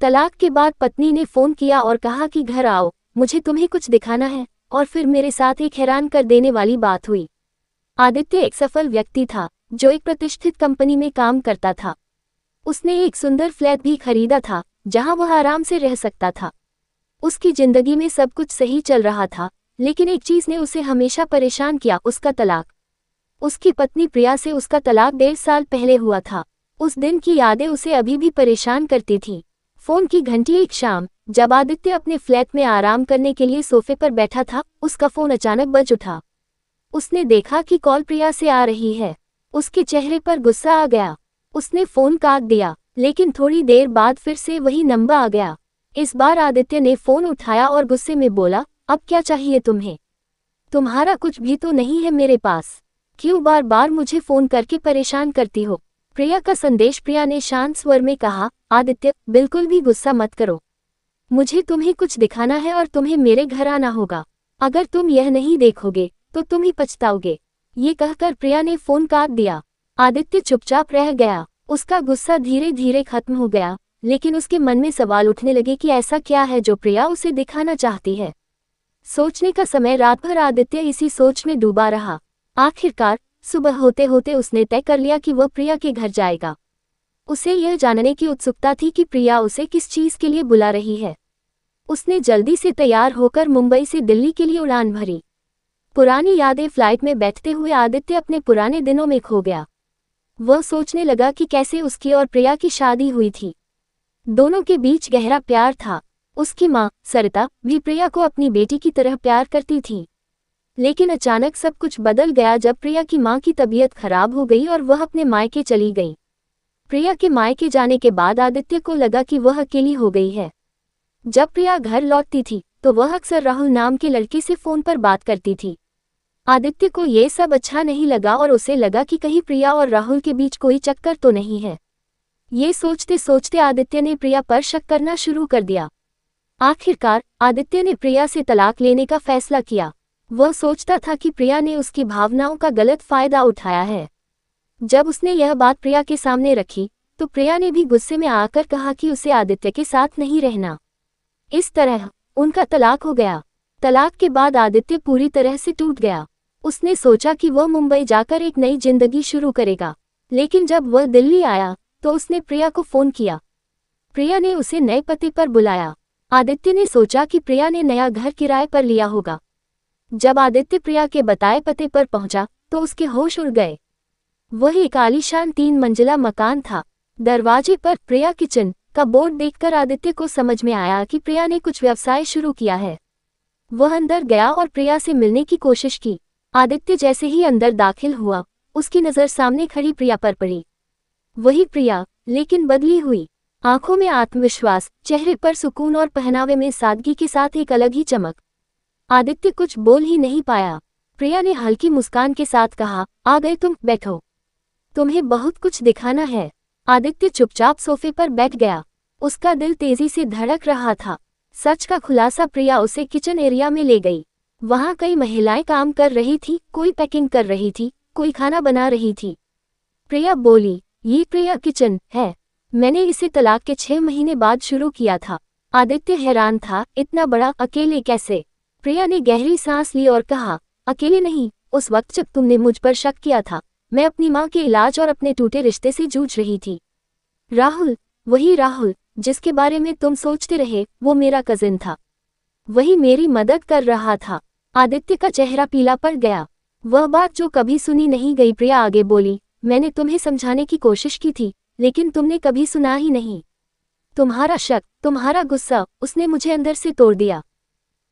तलाक के बाद पत्नी ने फोन किया और कहा कि घर आओ, मुझे तुम्हें कुछ दिखाना है, और फिर मेरे साथ एक हैरान कर देने वाली बात हुई। आदित्य एक सफल व्यक्ति था जो एक प्रतिष्ठित कंपनी में काम करता था। उसने एक सुंदर फ्लैट भी खरीदा था जहां वह आराम से रह सकता था। उसकी जिंदगी में सब कुछ सही चल रहा था, लेकिन एक चीज ने उसे हमेशा परेशान किया, उसका तलाक। उसकी पत्नी प्रिया से उसका तलाक 1.5 साल पहले हुआ था। उस दिन की यादें उसे अभी भी परेशान करती थीं। फोन की घंटी एक शाम, जब आदित्य अपने फ्लैट में आराम करने के लिए सोफे पर बैठा था, उसका फोन अचानक बज उठा। उसने देखा कि कॉल प्रिया से आ रही है। उसके चेहरे पर गुस्सा आ गया। उसने फोन काट दिया, लेकिन थोड़ी देर बाद फिर से वही नंबर आ गया। इस बार आदित्य ने फोन उठाया और गुस्से में बोला, अब क्या चाहिए तुम्हें? तुम्हारा कुछ भी तो नहीं है मेरे पास। क्यों बार बार मुझे फोन करके परेशान करती हो? प्रिया का संदेश। प्रिया ने शांत स्वर में कहा, आदित्य बिल्कुल भी गुस्सा मत करो। मुझे तुम्हें कुछ दिखाना है और तुम्हें मेरे घर आना होगा। अगर तुम यह नहीं देखोगे तो तुम ही पछताओगे। ये कहकर प्रिया ने फोन काट दिया। आदित्य चुपचाप रह गया। उसका गुस्सा धीरे धीरे खत्म हो गया, लेकिन उसके मन में सवाल उठने लगे कि ऐसा क्या है जो प्रिया उसे दिखाना चाहती है। सोचने का समय। रात भर आदित्य इसी सोच में डूबा रहा। आखिरकार सुबह होते होते उसने तय कर लिया कि वह प्रिया के घर जाएगा। उसे यह जानने की उत्सुकता थी कि प्रिया उसे किस चीज के लिए बुला रही है। उसने जल्दी से तैयार होकर मुंबई से दिल्ली के लिए उड़ान भरी। पुरानी यादें। फ्लाइट में बैठते हुए आदित्य अपने पुराने दिनों में खो गया। वह सोचने लगा कि कैसे उसकी और प्रिया की शादी हुई थी। दोनों के बीच गहरा प्यार था। उसकी माँ सरिता भी प्रिया को अपनी बेटी की तरह प्यार करती थी। लेकिन अचानक सब कुछ बदल गया जब प्रिया की माँ की तबीयत खराब हो गई और वह अपने मायके चली गई। प्रिया के मायके जाने के बाद आदित्य को लगा कि वह अकेली हो गई है। जब प्रिया घर लौटती थी तो वह अक्सर राहुल नाम के लड़के से फोन पर बात करती थी। आदित्य को ये सब अच्छा नहीं लगा और उसे लगा कि कहीं प्रिया और राहुल के बीच कोई चक्कर तो नहीं है। ये सोचते सोचते आदित्य ने प्रिया पर शक करना शुरू कर दिया। आखिरकार आदित्य ने प्रिया से तलाक लेने का फैसला किया। वह सोचता था कि प्रिया ने उसकी भावनाओं का गलत फायदा उठाया है। जब उसने यह बात प्रिया के सामने रखी तो प्रिया ने भी गुस्से में आकर कहा कि उसे आदित्य के साथ नहीं रहना। इस तरह उनका तलाक हो गया। तलाक के बाद आदित्य पूरी तरह से टूट गया। उसने सोचा कि वह मुंबई जाकर एक नई जिंदगी शुरू करेगा, लेकिन जब वह दिल्ली आया तो उसने प्रिया को फोन किया। प्रिया ने उसे नए पते पर बुलाया। आदित्य ने सोचा कि प्रिया ने नया घर किराए पर लिया होगा। जब आदित्य प्रिया के बताए पते पर पहुंचा तो उसके होश उड़ गए। वह एक आलीशान 3 मंजिला मकान था। दरवाजे पर प्रिया किचन का बोर्ड देखकर आदित्य को समझ में आया कि प्रिया ने कुछ व्यवसाय शुरू किया है। वह अंदर गया और प्रिया से मिलने की कोशिश की। आदित्य जैसे ही अंदर दाखिल हुआ, उसकी नज़र सामने खड़ी प्रिया पर पड़ी। वही प्रिया, लेकिन बदली हुई। आंखों में आत्मविश्वास, चेहरे पर सुकून और पहनावे में सादगी के साथ एक अलग ही चमक। आदित्य कुछ बोल ही नहीं पाया। प्रिया ने हल्की मुस्कान के साथ कहा, आ गए तुम, बैठो, तुम्हें बहुत कुछ दिखाना है। आदित्य चुपचाप सोफे पर बैठ गया। उसका दिल तेजी से धड़क रहा था। सच का खुलासा। प्रिया उसे किचन एरिया में ले गई। वहां कई महिलाएं काम कर रही थी, कोई पैकिंग कर रही थी, कोई खाना बना रही थी। प्रिया बोली, ये प्रिया किचन है। मैंने इसे तलाक के 6 महीने बाद शुरू किया था। आदित्य हैरान था, इतना बड़ा, अकेले कैसे? प्रिया ने गहरी सांस ली और कहा, अकेले नहीं, उस वक्त जब तुमने मुझ पर शक किया था, मैं अपनी माँ के इलाज और अपने टूटे रिश्ते से जूझ रही थी। राहुल, वही राहुल जिसके बारे में तुम सोचते रहे, वो मेरा कजिन था। वही मेरी मदद कर रहा था। आदित्य का चेहरा पीला पड़ गया। वह बात जो कभी सुनी नहीं गई। प्रिया आगे बोली, मैंने तुम्हें समझाने की कोशिश की थी, लेकिन तुमने कभी सुना ही नहीं। तुम्हारा शक, तुम्हारा गुस्सा, उसने मुझे अंदर से तोड़ दिया।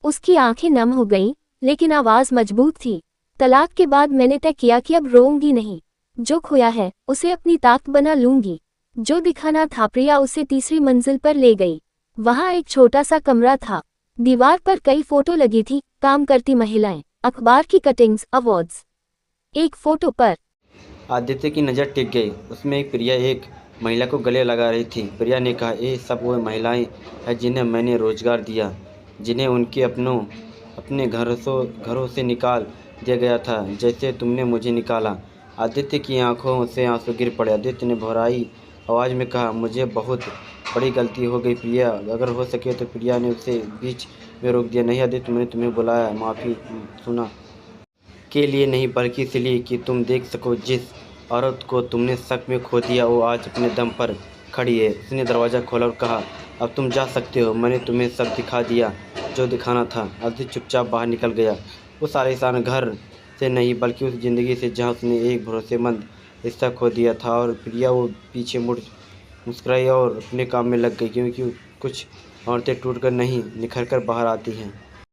उसकी आंखें नम हो गईं, लेकिन आवाज मजबूत थी। तलाक के बाद मैंने तय किया कि अब रोऊंगी नहीं। जो खोया है उसे अपनी ताकत बना लूंगी। जो दिखाना था। प्रिया उसे तीसरी मंजिल पर ले गई। वहां एक छोटा सा कमरा था। दीवार पर कई फोटो लगी थी, काम करती महिलाएं, अखबार की कटिंग्स, अवार्ड्स। एक फोटो पर आदित्य की नज़र टिक गई। उसमें एक प्रिया एक महिला को गले लगा रही थी। प्रिया ने कहा, ये सब वो महिलाएं हैं जिन्हें मैंने रोजगार दिया, जिन्हें उनके अपने घरों से निकाल दिया गया था, जैसे तुमने मुझे निकाला। आदित्य की आंखों से आंसू गिर पड़े। आदित्य ने भौराई आवाज़ में कहा। मुझे बहुत बड़ी गलती हो गई प्रिया। अगर हो सके तो प्रिया ने उसे बीच में रोक दिया। नहीं आदित्य, मैंने तुम्हें बुलाया माफ़ी सुना के लिए नहीं, बल्कि इसलिए कि तुम देख सको जिस औरत को तुमने शक में खो दिया वो आज अपने दम पर खड़ी है। उसने दरवाज़ा खोला और कहा, अब तुम जा सकते हो, मैंने तुम्हें सब दिखा दिया जो दिखाना था। आदित्य चुपचाप बाहर निकल गया, उस आलीशान घर से नहीं बल्कि उस ज़िंदगी से जहाँ उसने एक भरोसेमंद रिश्ता खो दिया था। और प्रिया वो पीछे मुड़ मुस्कुराई और अपने काम में लग गई, क्योंकि कुछ औरतें टूट कर नहीं निखर कर बाहर आती हैं।